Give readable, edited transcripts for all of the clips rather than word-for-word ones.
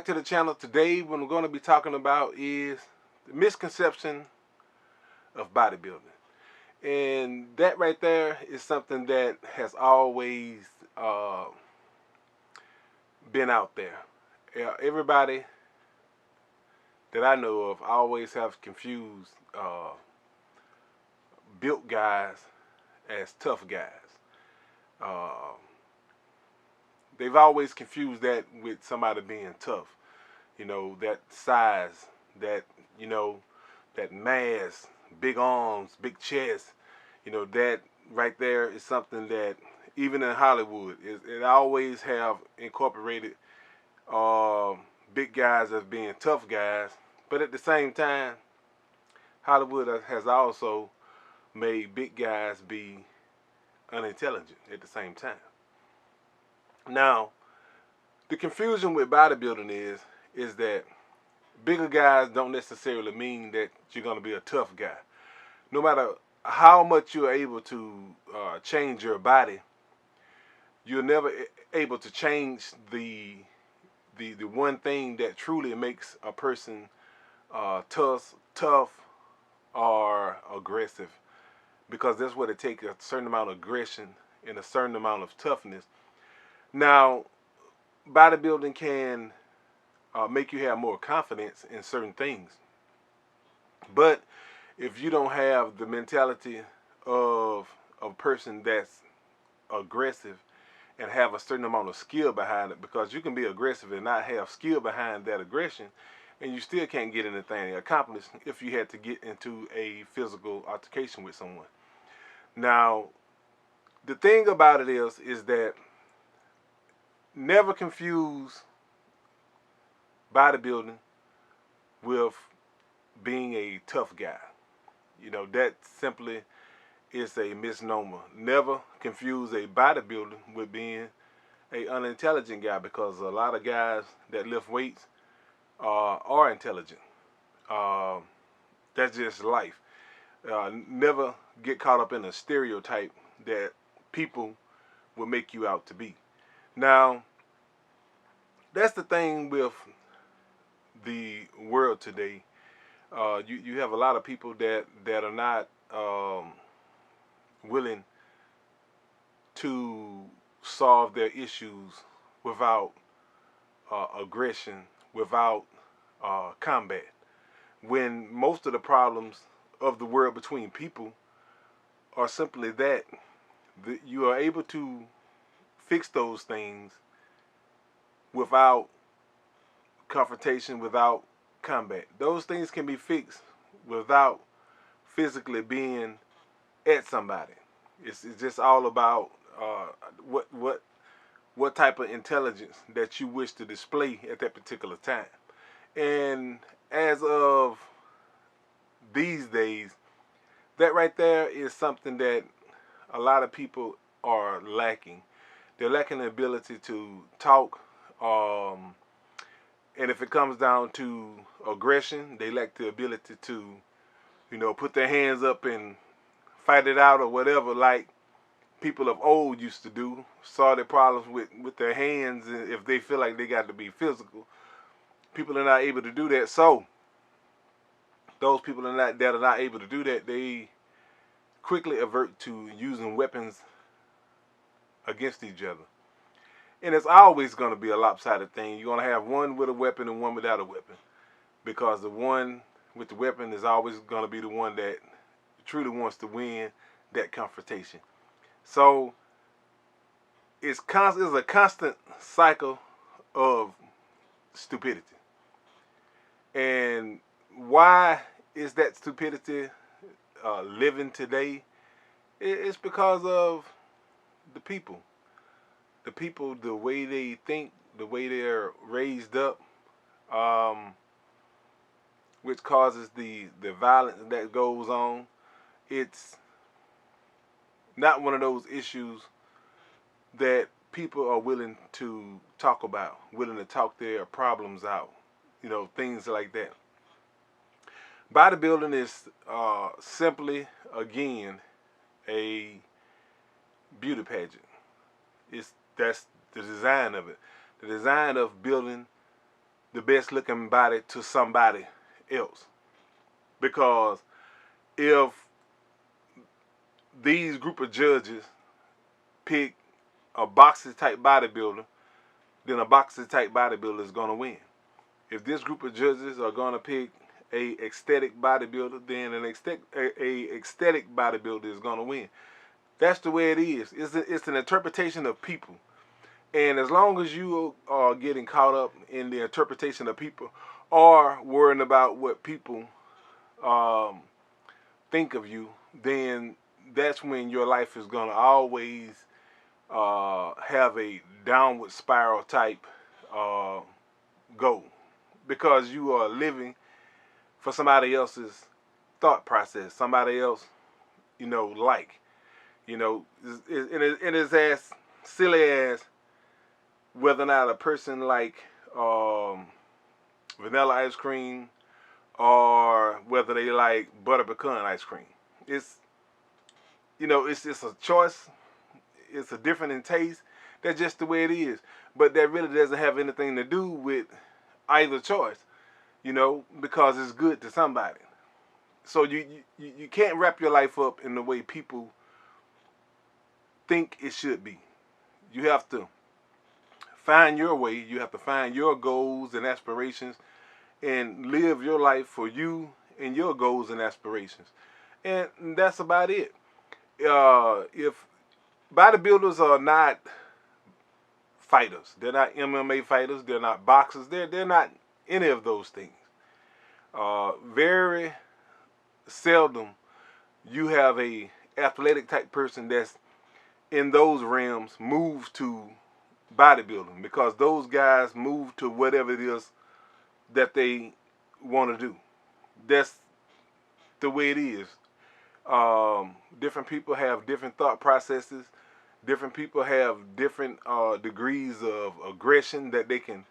back to the channel. Today what we're going to be talking about is the misconception of bodybuilding. And that right there is something that has always been out there. Everybody that I know of always have confused built guys as tough guys. They've always confused that with somebody being tough. You know, that size, that, you know, that mass, big arms, big chest, you know, that right there is something that even in Hollywood, it always have incorporated big guys as being tough guys. But at the same time, Hollywood has also made big guys be unintelligent at the same time. Now, the confusion with bodybuilding is that bigger guys don't necessarily mean that you're going to be a tough guy. No matter how much you're able to change your body, you're never able to change the one thing that truly makes a person tough or aggressive, because that's what it takes, a certain amount of aggression and a certain amount of toughness. Now, bodybuilding can make you have more confidence in certain things, but if you don't have the mentality of a person that's aggressive and have a certain amount of skill behind it, because you can be aggressive and not have skill behind that aggression, and you still can't get anything accomplished if you had to get into a physical altercation with someone. Now, the thing about it is that never confuse bodybuilding with being a tough guy. You know, that simply is a misnomer. Never confuse a bodybuilder with being an unintelligent guy, because a lot of guys that lift weights are intelligent. That's just life. Never get caught up in a stereotype that people will make you out to be. Now, that's the thing with the world today. You have a lot of people that are not willing to solve their issues without aggression, without combat. When most of the problems of the world between people are simply that you are able to fix those things without confrontation, without combat. Those things can be fixed without physically being at somebody. It's just all about what type of intelligence that you wish to display at that particular time. And as of these days, that right there is something that a lot of people are lacking. They're lacking the ability to talk, and if it comes down to aggression, they lack the ability to, you know, put their hands up and fight it out or whatever, like people of old used to do. Solve their problems with their hands if they feel like they got to be physical. People are not able to do that. So those people that are not able to do that, they quickly avert to using weapons against each other. And it's always going to be a lopsided thing. You're going to have one with a weapon and one without a weapon, because the one with the weapon is always going to be the one that truly wants to win that confrontation. So it's a constant cycle of stupidity. And why is that stupidity living today? It's because of the people. The people, the way they think, the way they're raised up, which causes the violence that goes on. It's not one of those issues that people are willing to talk about, willing to talk their problems out, you know, things like that. Bodybuilding is simply, again, a beauty pageant. That's the design of it. The design of building the best looking body to somebody else. Because if these group of judges pick a boxer type bodybuilder, then a boxer type bodybuilder is going to win. If this group of judges are going to pick a ecstatic bodybuilder, then an ecstatic bodybuilder is going to win. That's the way it is. It's an interpretation of people. And as long as you are getting caught up in the interpretation of people or worrying about what people think of you, then that's when your life is going to always have a downward spiral type goal. Because you are living for somebody else's thought process, somebody else, like. It is as silly as whether or not a person like vanilla ice cream or whether they like butter pecan ice cream. It's it's a choice. It's a different in taste. That's just the way it is. But that really doesn't have anything to do with either choice, because it's good to somebody. So you can't wrap your life up in the way people think it should be. You have to find your way. You have to find your goals and aspirations and live your life for you and your goals and aspirations. And that's about it. If bodybuilders are not fighters, they're not MMA fighters, they're not boxers, they're not any of those things. Very seldom you have a athletic type person that's in those realms move to bodybuilding, because those guys move to whatever it is that they want to do. That's the way it is. Different people have different thought processes. Different people have different degrees of aggression that they can,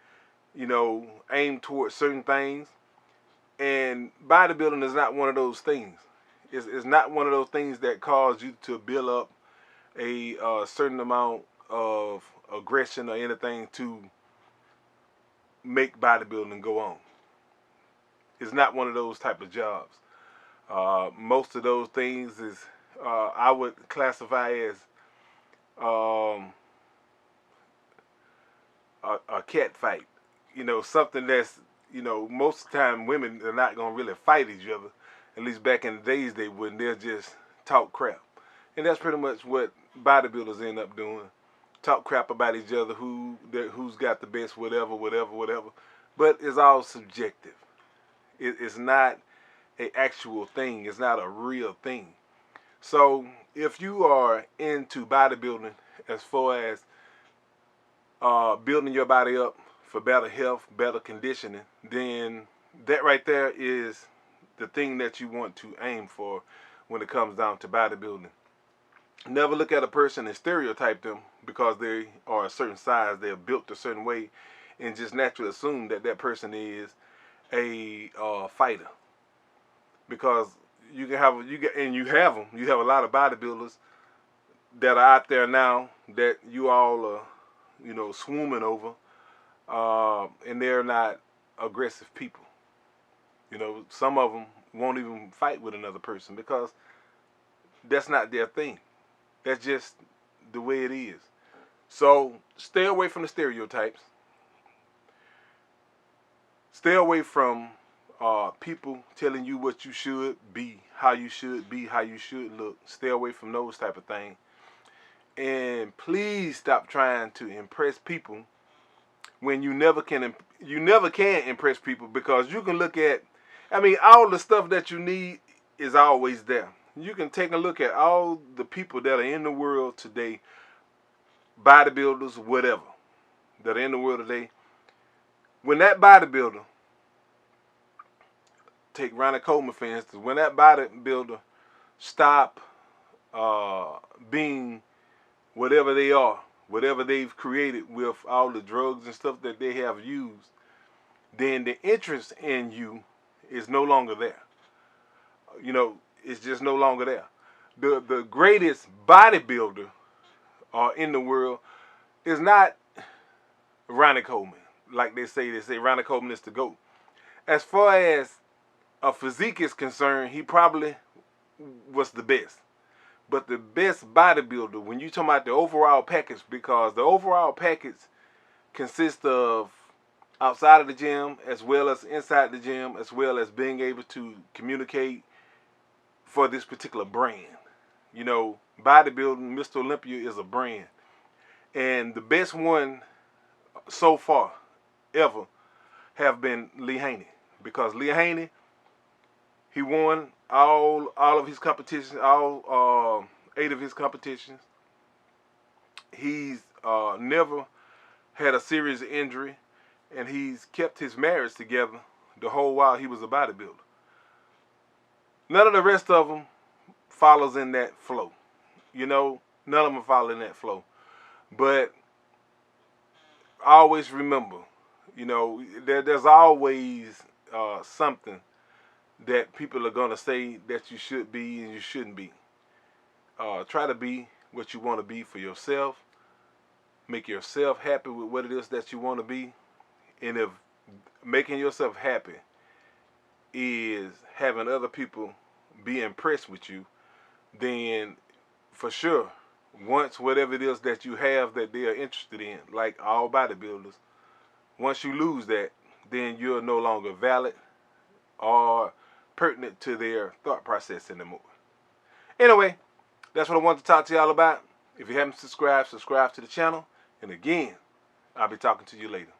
aim towards certain things. And bodybuilding is not one of those things. It's not one of those things that cause you to build up a certain amount of aggression or anything to make bodybuilding go on. It's not one of those type of jobs. Most of those things is I would classify as a cat fight. Something that's, most of the time women are not going to really fight each other. At least back in the days they wouldn't. They'll just talk crap. And that's pretty much what bodybuilders end up doing. Talk crap about each other, who's got the best whatever. But it's all subjective. It's not an actual thing. It's not a real thing. So if you are into bodybuilding as far as building your body up for better health, better conditioning, then that right there is the thing that you want to aim for when it comes down to bodybuilding. Never look at a person and stereotype them because they are a certain size, they're built a certain way, and just naturally assume that that person is a fighter. Because you have a lot of bodybuilders that are out there now that you all are, swooming over, and they're not aggressive people. Some of them won't even fight with another person because that's not their thing. That's just the way it is. So stay away from the stereotypes. Stay away from people telling you what you should be, how you should be, how you should look. Stay away from those type of things. And please stop trying to impress people when you never can impress people, because you can look at, all the stuff that you need is always there. You can take a look at all the people that are in the world today, bodybuilders, whatever, that are in the world today. When that bodybuilder, take Ronnie Coleman for instance, when that bodybuilder stop being whatever they are, whatever they've created with all the drugs and stuff that they have used, then the interest in you is no longer there. It's just no longer there. The greatest bodybuilder in the world is not Ronnie Coleman. like they say Ronnie Coleman is the GOAT. As far as a physique is concerned, he probably was the best. But the best bodybuilder, when you talk about the overall package, because the overall package consists of outside of the gym as well as inside the gym, as well as being able to communicate for this particular brand. You know, bodybuilding, Mr. Olympia is a brand. And the best one so far ever have been Lee Haney. Because Lee Haney, he won all of his competitions, all 8 of his competitions. He's never had a serious injury, and he's kept his marriage together the whole while he was a bodybuilder. None of the rest of them follows in that flow. You know, none of them follow in that flow. But always remember, you know, there's always something that people are going to say that you should be and you shouldn't be. Try to be what you want to be for yourself. Make yourself happy with what it is that you want to be. And if making yourself happy is having other people be impressed with you, then for sure, once whatever it is that you have that they are interested in, like all bodybuilders, once you lose that, then you're no longer valid or pertinent to their thought process anymore. Anyway, that's what I wanted to talk to y'all about. If you haven't subscribed, subscribe to the channel. And again, I'll be talking to you later.